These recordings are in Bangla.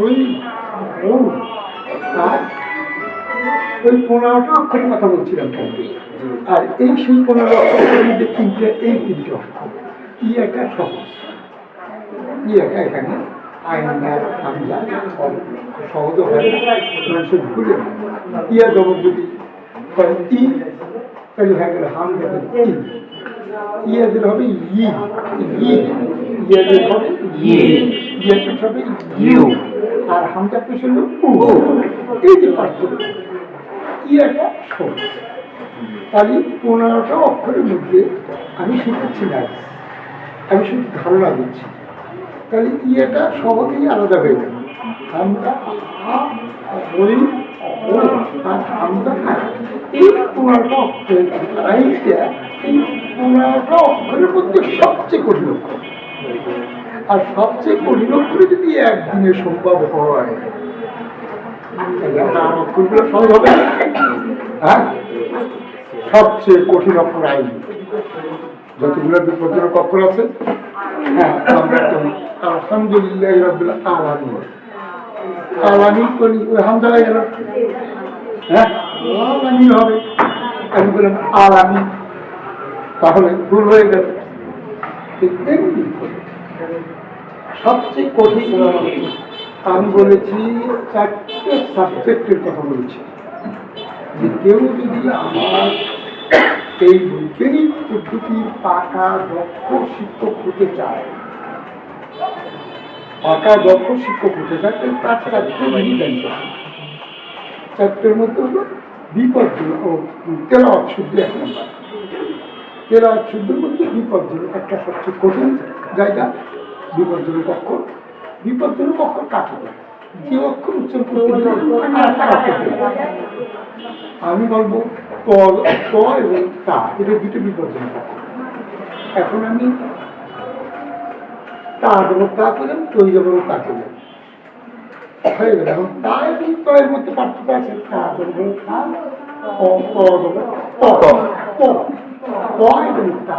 ওই ও আর ওই 15টা অক্ষরের কথা বলছিলাম। আর এই সেই 15 অক্ষরের মধ্যে এই তিনটে অক্ষর ই একটা সহজ, ই একটা এখানে আইনার হামজা সহজ হয় না, মানুষের ভুলে ইয়া জবাব যদি ই তাহলে হয়ে গেল হামজা ই, ইয়া দিলে হবে ই, ইয়া দিলে হবে ইয়া পেশ হবে ইউ, আর হামজা পেশ হলো উ। এই যে পার্থক্য ইয়াটা সহজ। তাহলে 15টা অক্ষরের মধ্যে আমি শিখেছি না, আমি শুধু ধারণা দিচ্ছি। তাহলে ইয়েটা সহজেই আলাদা হয়ে যাবে। হামজা ওই আর হামজা এই 15টা অক্ষরের আইনটা এই 15টা অক্ষরের মধ্যে সবচেয়ে কঠিন অক্ষর। আর সবচেয়ে কঠিন অক্ষরে যদি একদিনে সম্ভব হয় অক্ষরগুলো সহজ হবে। হ্যাঁ, সবচেয়ে কঠিন অক্ষর আইন, যতগুলো বিপজ্জনক অক্ষর আছে। হ্যাঁ, আমরা আলহামদুলিল্লাহ রাব্বিল আলামিন, আলামিন করি ওই হামজা হয়ে গেল। হ্যাঁ, আলামিন হবে, আমি বললাম আলামিন, তাহলে ভুল হয়ে গেল। এমনি সবচেয়ে কঠিন আমি বলেছি 4টে সাবজেক্টের কথা বলেছি, যে কেউ যদি আমার এই বৈজ্ঞানিক পদ্ধতির পাকা দক্ষ শিক্ষক হতে চায়, পাকা দক্ষ শিক্ষক হতে চায়, তার 4টে জিনিস জানতে হবে। 4টের মধ্যে হলো বিপজ্জনক ও তেলাওয়াত শুদ্ধ 1 নম্বর। তেলাওয়াত শুদ্ধের মধ্যে বিপজ্জনক একটা সবচেয়ে কঠিন জায়গা, বিপজ্জনক অক্ষর। বিপজ্জনক অক্ষর কাকে বলে? যে অক্ষর উচ্চারণ করতে আমি বলবো ক এবং তা, এটা দুটো বিপজ্জনক অক্ষর। এখন আমি তা দেবো, তা করলাম, তৈ যাবো, তা করলাম, হয়ে গেল। এখন তা এবং তয়ের মধ্যে পার্থক্য আছে। তা দেবো তা, ক দেবো ত, ক এবং তা,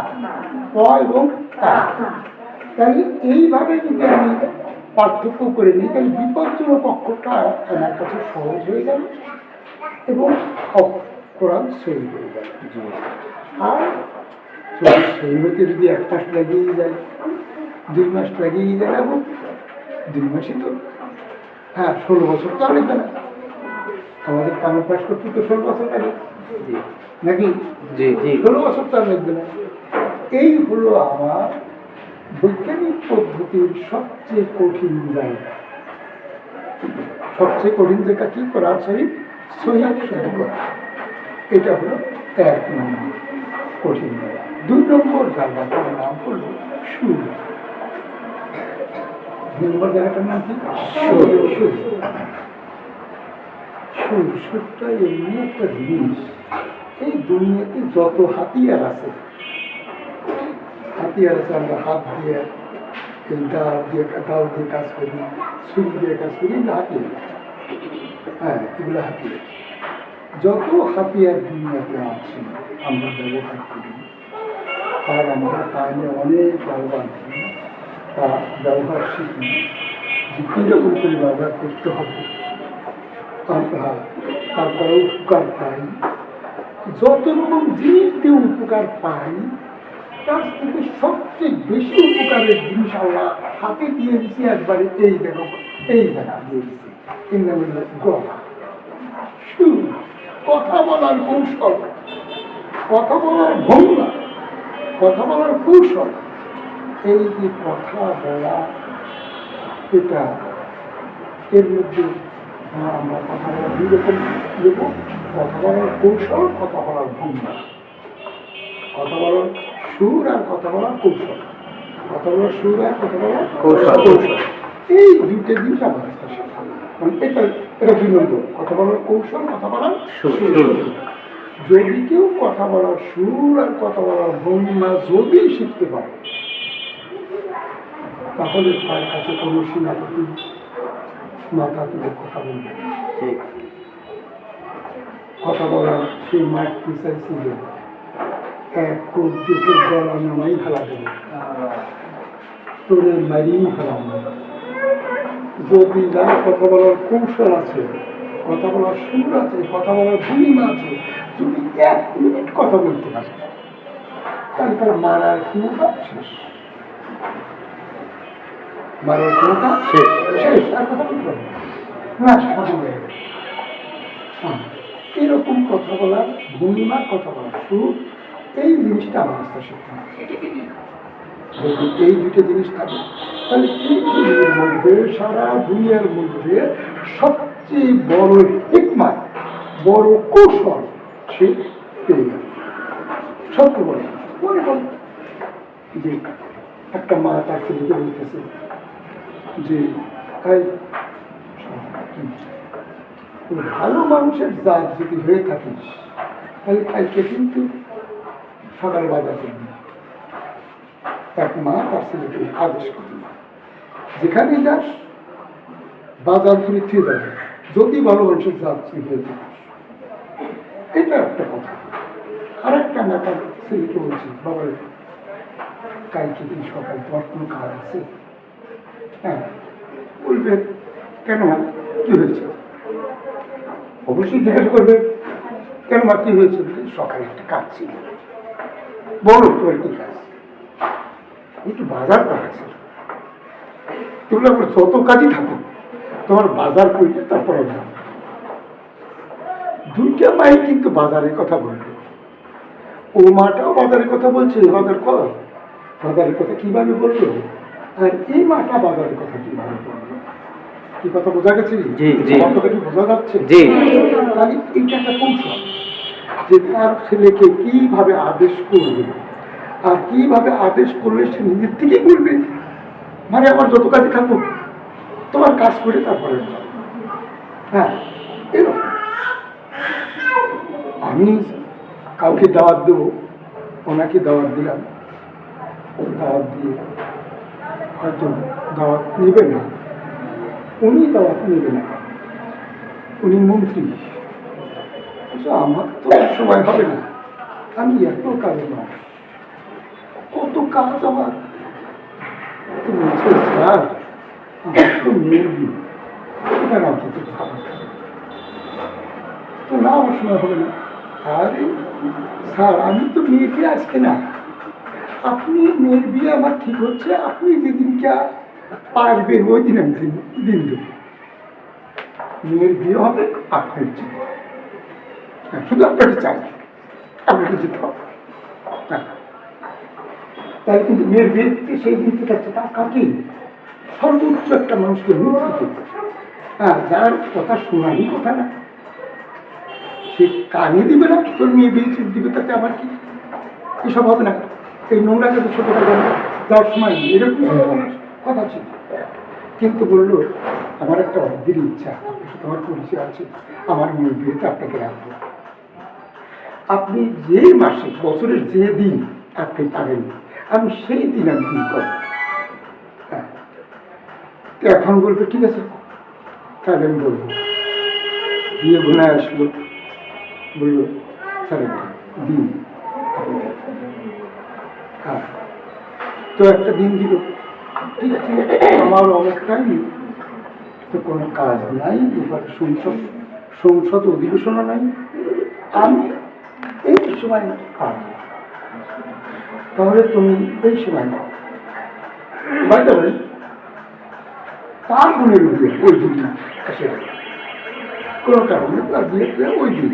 ক এবং তা। তাহলে এইভাবে যদি আমি পার্থক্য করে নিই, তাহলে বিপজ্জনক অক্ষরটা আমার কাছে সহজ হয়ে গেল এবং কোরআন সহি হয়ে গেল। আর সহি হতে যদি 1 মাস লাগিয়ে যায়, 2 মাস লাগিয়ে যায়, এবং 2 মাসই তো, হ্যাঁ 16 বছর তো লাগবে না। আমাদের কামড় পাশ করতে তো 16 বছর লাগে নাকি? 16 বছর তো লাগবে না। এই হলো আমার বৈজ্ঞানিক পদ্ধতির সবচেয়ে কঠিন জায়গা। সবচেয়ে কঠিন জায়গা কি করা? সহি শুদ্ধ করা। এটা হলো 1 নম্বর কঠিন জায়গা। 2 নম্বর জায়গাটার নাম হলো সুর। 2 নম্বর জায়গাটার নাম কি? সুর। সুরটা এমনি একটা জিনিস, এই দুনিয়াতে যত হাতিয়ার আছে, আমরা হাত দিয়ে, এই গাও দিয়ে কাজ করি, সুর দিয়ে কাজ করি, হাতিয়ার। হ্যাঁ, এগুলো হাতিয়ার। যত হাতিয়ার দুনিয়াতে আছে আমরা ব্যবহার করি, আর আমরা তা নিয়ে অনেক লাভবান করি, তা ব্যবহার শিখি যে কীরকম করে ব্যবহার করতে হবে। আমরা তারপরে উপকার পাই, যত রকম জিনিস দিয়ে উপকার পাই, তার থেকে সবচেয়ে বেশি উপকারের জিনিস আল্লাহ হাতে দিয়ে দিচ্ছি একবারে। এই দেখো, এই জায়গা দিয়ে দিচ্ছি, এর নাম হল গলা। সুর, কথা বলার কৌশল, কথা বলার ভঙ্গা, কথা বলার কৌশল। এই যে কথা বলা, এটা এর মধ্যে আমরা কথা বলার 2 রকম দেব, কথা বলার কৌশল, কথা বলার ভঙ্গা। কথা বলার সুর আর কথা বলার কৌশল, কথা বলার সুর আর কথা বলার কৌশল। এই 2টে জিনিস আমাদের কাছে, মানে এটা 2 নম্বর। কথা বলার কৌশল, কথা বলার সুর। যদি কেউ কথা বলার সুর আর কথা বলার ভঙ্গিমা যদি শিখতে পারে, তাহলে তার কাছে কোনো সীমাপতি মাথা তুলে কথা বলবে। কথা বলার সেই মাঠটি চাইছিল, 1 কোট দিকে গলা নামাই ফেলা দেবে, তোরে মারিয়ে ফেলাম, যদি যার কথা বলার কৌশল আছে, কথা বলার সুর আছে, কথা বলার ভূমিমা আছে, যদি 1 মিনিট কথা বলতে পারে তাহলে তার মারার ক্ষমতা শেষ। মারার ক্ষমতা শেষ শেষ আর কথা বলতে পারে না, কথা বলে এরকম কথা বলার ভূমিমা, কথা বলার সুর, এই জিনিসটা আমার কাছে শিখতে হবে। যদি এই দুটো জিনিস থাকে তাহলে পৃথিবীর মধ্যে, সারা দুনিয়ার মধ্যে সবচেয়ে বড় হিকমত, বড় কৌশল সে পেয়ে গেল। সবচেয়ে বড় মনে কর যে একটা মা তার ছেলেকে বলতেছে যে ভালো মানুষের জাত যদি হয়ে থাকিস তাহলে কালকে কিন্তু সকালে বাজার করবি। এক মা তার ছেলেকে আদেশ করবে, যেখানে যাস বাজার করে থিয়ে যাবে যদি ভালো মানুষের জাত হয়ে থাকিস। এটা একটা কথা। আর একটা মা তার ছেলেকে বলছি, বাবার কালকে দিন সকাল তোমার কোনো কাজ আছে? হ্যাঁ, বলবে কেন মা কি হয়েছে? অবশ্যই জিজ্ঞাসা করবে কেন মা কি হয়েছে? সকালে একটা কাজ ছিল। বলো তোমার কি কাজ? একটু বাজার করা আছে। তুমি আমার যত কাজই থাকো তোমার বাজার করলে তারপরে না। দুইটা মাই কিন্তু বাজারের কথা বলবে। ও মাটাও বাজারের কথা বলছে, বাজার কর, বাজারের কথা কিভাবে বললো, আর এই মাটা বাজারের কথা কিভাবে বললো। কি কথা বোঝা গেছে? আমার কথা কি বোঝা যাচ্ছে? তাহলে এইটা একটা কৌশল যে তার ছেলেকে কিভাবে আদেশ করবে, আর কিভাবে আদেশ করলে সে নিজের থেকেই বলবে মানে আমার যত কাজে থাকবো তোমার কাজ করে তারপরে। হ্যাঁ, এরকম আমি কাউকে দাওয়াত দেবো, ওনাকে দাওয়াত দিলাম, দাওয়াত দিয়ে হয়তো দাওয়াত নেবে না, উনি দাওয়াত নেবে না, উনি মন্ত্রী। আমার তো সময় হবে না, আমি এত কাজে নয়, কত কাজ আমার। তো বলছে স্যার আমার তো মেয়ের বিয়ে, এখানে আমাকে তো না, আমার সময় হবে না। আরে স্যার আমি তো মেয়েকে আজকে না, আপনি মেয়ের বিয়ে আমার ঠিক হচ্ছে, আপনি যেদিনটা পারবেন ওই দিন আমি দিন দেব, মেয়ের বিয়ে হবে আপনার জন্য, শুধু আপনাকে চাই, আপনাকে যেতে হবে। তাই কিন্তু মেয়ের বিয়েতে সেই দিতে চাচ্ছে তার কাকে সর্বোচ্চ একটা মানুষকে মুক্তি দিতে, হ্যাঁ, যার কথা শোনারই কথা না, সে কানে দিবে না, তোর মেয়ে বিয়ে দিবে তাতে আমার কি, এসব হবে না। এই নোংরাকে তো ছোটো যাওয়ার সময় এরকম কথা ছিল। কিন্তু বললো আমার একটা অর্ধের ইচ্ছা, তোমার পরিচয় আছে, আমার মেয়ের বিয়েতে আপনাকে রাখবো, আপনি যে মাসে বছরের যে দিন আপনি পারেন আমি সেই দিন আমি দিন করব। হ্যাঁ, এখন বলবে ঠিক আছে, তাহলে আমি বলবো। বিয়ে বোনায় আসলো, বললো স্যার দিন, হ্যাঁ, তো একটা দিন দিল, ঠিক আছে, আমার অবস্থায় তো কোনো কাজ নাই, এবার সংসদ অধিবেশনও নাই, আমি এই সময় কাজ, তাহলে তুমি এই সময় বাইতে পারে তার বোনের বিয়ে ওই দিন এসে কোনো কারণে তার বিয়ে ওই দিন।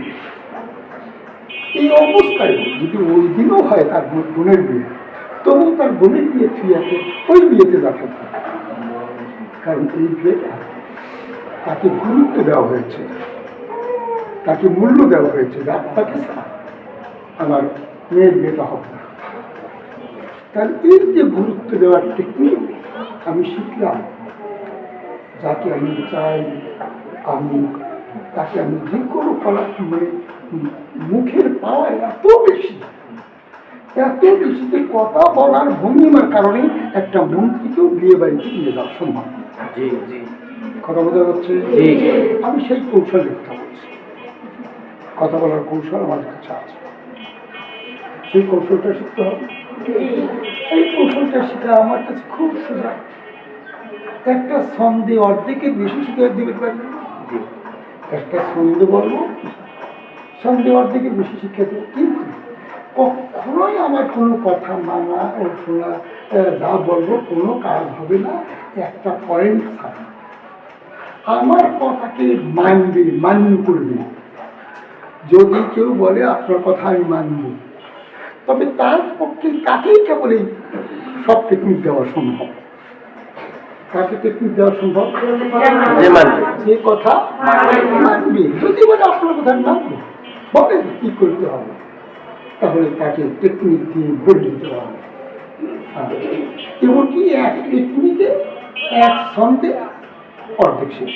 এই অবস্থায় যদি ওই দিনও হয় তার বোনের বিয়ে, তবু তার বোনের বিয়ে ফিয়াতে ওই বিয়েতে যাতে, কারণ এই বিয়েটা তাকে গুরুত্ব দেওয়া হয়েছে, তাকে মূল্য দেওয়া হয়েছে যে আপনাকে আমার মেয়ের বিয়েটা হবে না। তার এই যে গুরুত্ব দেওয়ার টেকনিক আমি শিখলাম, যাকে আমি চাই আমি তাকে আমি যে কোনো কলা মানে মুখের পাওয়া এত বেশি যে কথা বলার ভঙ্গিমার কারণে একটা মন্ত্রীকেও বিয়ে বাড়িতে নিয়ে যাওয়া সম্ভব। কথা বোঝা যাচ্ছে? আমি সেই কৌশলের কথা বলছি, কথা বলার কৌশল আমাদের কাছে আছে, সেই কৌশলটা শিখতে হবে। এই কৌশলটা শিখা আমার কাছে খুব সোজা। একটা ছন্দে অর্ধেকের বেশি শিখে দিতে পারি। একটা ছন্দ বলবো, ছন্দে অর্ধেকের বেশি শিক্ষা দেব, কিন্তু কখনোই আমার কোনো কথা মানা ও শোনা, যা বলবো কোনো কাজ হবে না একটা পয়েন্ট ছাড়া। আমার কথাকে মানবে, মান্য করবে। যদি কেউ বলে আপনার কথা আমি মানব, তবে তার পক্ষে কাকেই কেবল এই সব টেকনিক দেওয়া সম্ভব। কাকে টেকনিক দেওয়া সম্ভব? যে কথা মানবে। যদি বলে আপনার কথা মানবে, বলে কি করতে হবে, তাহলে তাকে টেকনিক দিয়ে বলে দিতে হবে। এমনকি এক টেকনিকে এক ছন্দে অর্ধেক শেষ,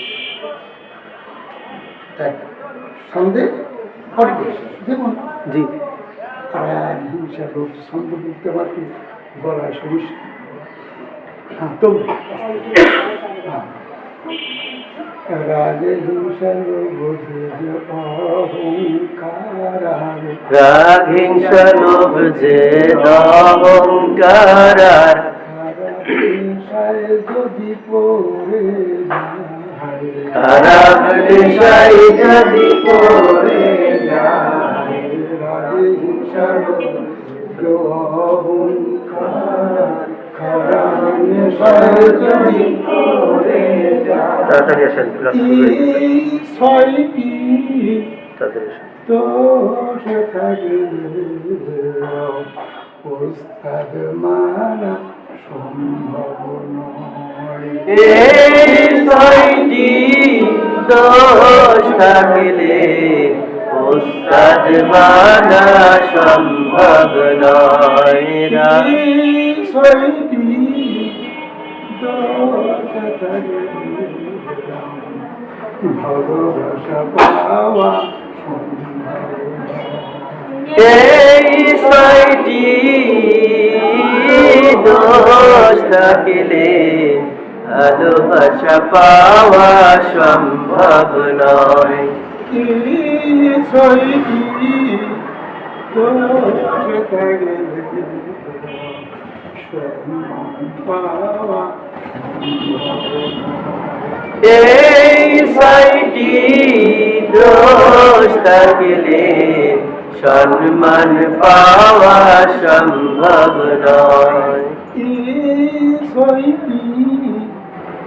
এক ছন্দে অর্ধেক শেষ। যেমন জি হিংসা রোগ ছন্দ বুঝতে পারছি, গলায় সমস্যা। তো রাগে হিংসা বোঝে অহংকার, রাগ হিংসা লোভ যে অহংকার, হিংসায় যদি পড়ে খারাপ নেশায় যদি পড়ে যায়, রাগে হিংসা অহংকার, খারাপ নেশায় যদি পড়ে তাড়াতাড়ি আসেন, ছয়টি তাড়াতাড়ি আসেন। দোষ থাকলে ওস্তাদ মানা সম্ভব নয়। এই ছয়টি দোষ থাকলে ওস্তাদ মানা সম্ভব নয়। ছয়টি দোষ থাকলে ভালোবাসা পাওয়া সম্ভব। এই ছয়টি দোষ থাকলে ভালোবাসা পাওয়া সম্ভব নয়। ছয়টি দোষ থাকলে সম্মান পাওয়া এই ছয়টি দোষ থাকলে সম্মান পাওয়া সম্ভব নয়। ছয়টি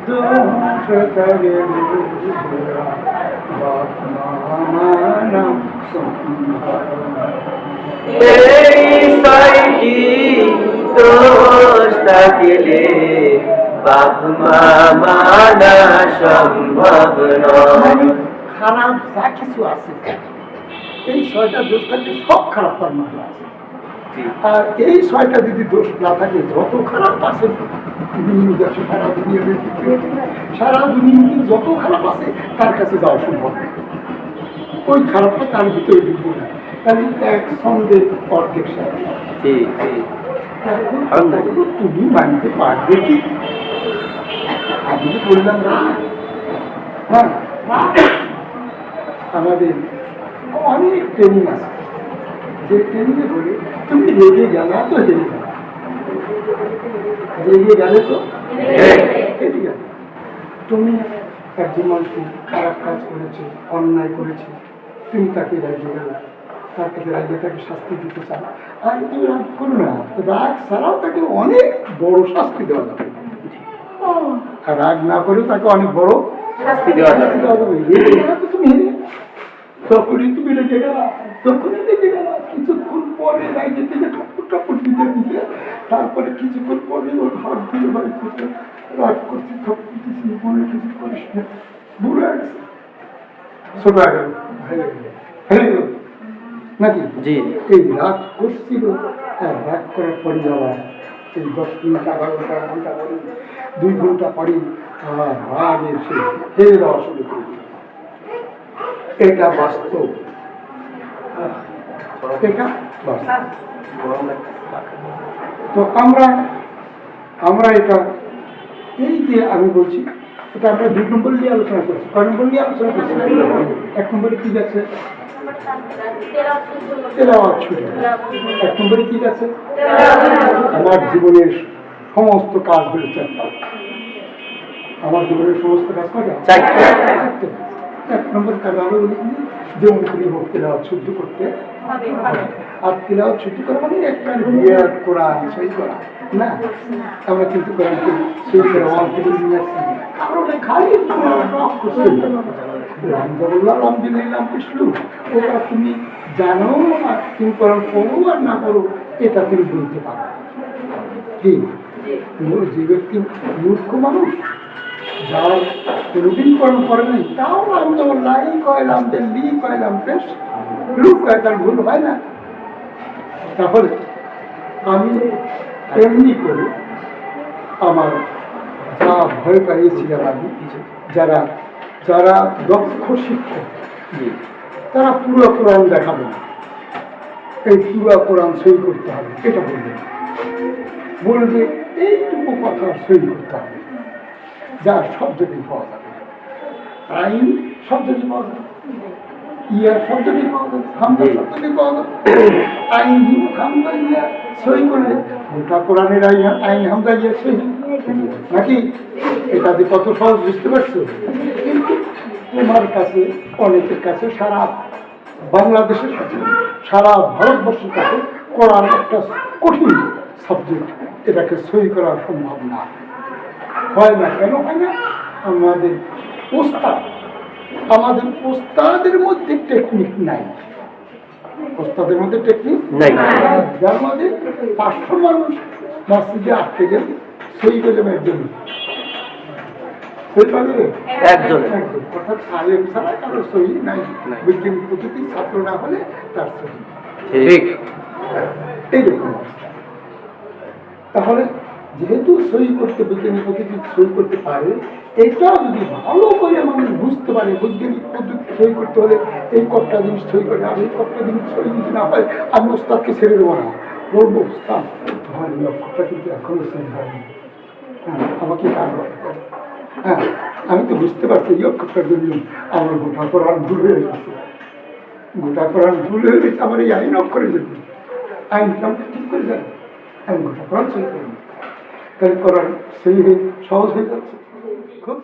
দোষ থাকলে বাপ মানা সম্ভব। এই ছয়টি দোষ থাকলে বাপ মা মানা সম্ভব নয়। খারাপ যা কিছু আছে, এই ছয়টা দোষ থাকলে সব খারাপ তার মধ্যে আছে। আর এই ছয়টা যদি দোষ না থাকে, যত খারাপ আছে বিভিন্ন দেশে, সারা দুনিয়াতে যত খারাপ আছে তার কাছে যাওয়া সম্ভব। ওই খারাপটা তার ভিতরে ঢুকবে না, তাহলে এক সঙ্গে অর্ধেক সাথে। তুমি মানতে পারবে কি? আমি বললাম না, হ্যাঁ আমাদের অনেক ট্রেনিং আছে, যে ট্রেনিংয়ে বলে তুমি রেগে গেলা তো হেরে গেল, রেগে গেলে তো হেরে গেল। তুমি একজন মানুষ খারাপ কাজ করেছে, অন্যায় করেছে, তুমি তাকে রাগে গেলা, তার কাছে রাগে তাকে শাস্তি দিতে চাও, আর তুমি রাগ করো না, রাগ ছাড়াও তাকে অনেক বড় শাস্তি দেওয়া যাবে। আর রাগ না করেও তাকে অনেক বড় শাস্তি দেওয়া যাবে। তুমি তখনই তুমি রেখে গেলা, তখনই রেখে গেলা, কিছুক্ষণ পরে রাগে থেকে ঠাকুর ঠাকুর দিতে দিতে, তারপরে কিছুক্ষণ পরে ওর হাত দিয়ে বাড়িতে রাগ করছি, ঠাকুর দিচ্ছি, মনে কিছু করিস না, বুড়ো গেছে, ছোট হয়ে গেল, হেরে গেল নাকি? জি এই রাগ করছিল, আর রাগ করার পরে যাওয়া এই 10 মিনিট, আধা ঘন্টা, ঘন্টা পরে, 2 ঘন্টা পরে রাগ এসে হেরে দেওয়া শুরু করে। এটা বাস্তব, এটা বাস্তব। তো আমরা এটা, এই যে আমি বলছি, এটা আমরা 2 নম্বর নিয়ে আলোচনা করছি। কয় নম্বর নিয়ে আলোচনা করছি? 1 নম্বরে কি আছে? তেলাওয়াত ছুটি। 1 নম্বরে কি আছে? আমার জীবনের সমস্ত কাজ হয়েছে। আমার জীবনের সমস্ত কাজ করা চারটে। 1 নম্বর কাজ আরো বলি যে মুখী হোক তেলাওয়াত শুদ্ধ করতে হবে। আর তেলাওয়াত শুদ্ধ করা মানে একবার বিয়ার কোরআন সই করা না, আমরা কিন্তু কোরআনকে সই করে ওয়ান থেকে নিয়ে আসছি কারণ খালি আলহামদুলিল্লাহ পিছলু ওটা তুমি জানো না, তুমি কোরআন পড়ো আর না করো এটা তুমি বলতে পারো কি যে ব্যক্তি মূর্খ মানুষ যার কোনোদিন কর্ম করে নাই তাও লাই কয়লাম লি কয়লাম বেশ লুক কয় তার ভুল হয় না। তাহলে আমি এমনি করে আমার যা ভয় পাইয়েছিলাম আমি যারা যারা দক্ষ শিক্ষক তারা পুরো কোরআন দেখাবে না, এই পুরো কোরআন সই করতে হবে এটা বলবে এইটুকু কথা সই করতে হবে, যা সব জায়গায় পাওয়া যাবে, আইন সব জায়গায় পাওয়া যাবে, ইয়া সব জায়গায় পাওয়া যাবে, হামদা সব জায়গায় পাওয়া যাবে, আইন হামদা ইয়া সই করলে গোটা কোরআনের আইন হামদা ইয়া সই নাকি এটা যে কত সহজ বুঝতে পারছো। কিন্তু তোমার কাছে অনেকের কাছে সারা বাংলাদেশের কাছে সারা ভারতবর্ষের কাছে কোরআন একটা কঠিন সাবজেক্ট, এটাকে সই করা সম্ভব না, হয় না। কেন হয় না? আমাদের ওস্তাদের মধ্যে টেকনিক নাই, ওস্তাদের মধ্যে টেকনিক নাই, যার মধ্যে 500 মানুষ মসজিদে আসতে গেলে সই গেলেমের জন্য সই পাবে একজন, অর্থাৎ আলেম ছাড়া কারো সই নাই, বৈজ্ঞানিক পদ্ধতি ছাত্র না হলে তার সই ঠিক এইরকম অবস্থা। তাহলে যেহেতু সই করতে বৈজ্ঞানিক পদ্ধতি সই করতে পারে, এটাও যদি ভালো করে মানুষ বুঝতে পারে বৈজ্ঞানিক পদ্ধতি সই করতে হলে এই কটা জিনিস সই করে, আর এই কটা জিনিস সই যদি না হয় আমি ওস্তাদকে ছেড়ে দেবো না, বলবো ওস্তাদ তোমার লক্ষ্যটা কিন্তু এখনো সই হয়নি, হ্যাঁ আমাকে হ্যাঁ আমি তো বুঝতে পারছি এই অক্ষরটার জন্য আমার গোটা কোরআন ভুল হয়ে গেছে, গোটা কোরআন ভুল হয়ে গেছে, আমার এই আইন অক্ষরের জন্য আইনটা আমাকে ঠিক করে দেয়, আমি গোটা কোরআন সই করি, তাহলে কোরআন সেই সহজ হয়ে যাচ্ছে খুব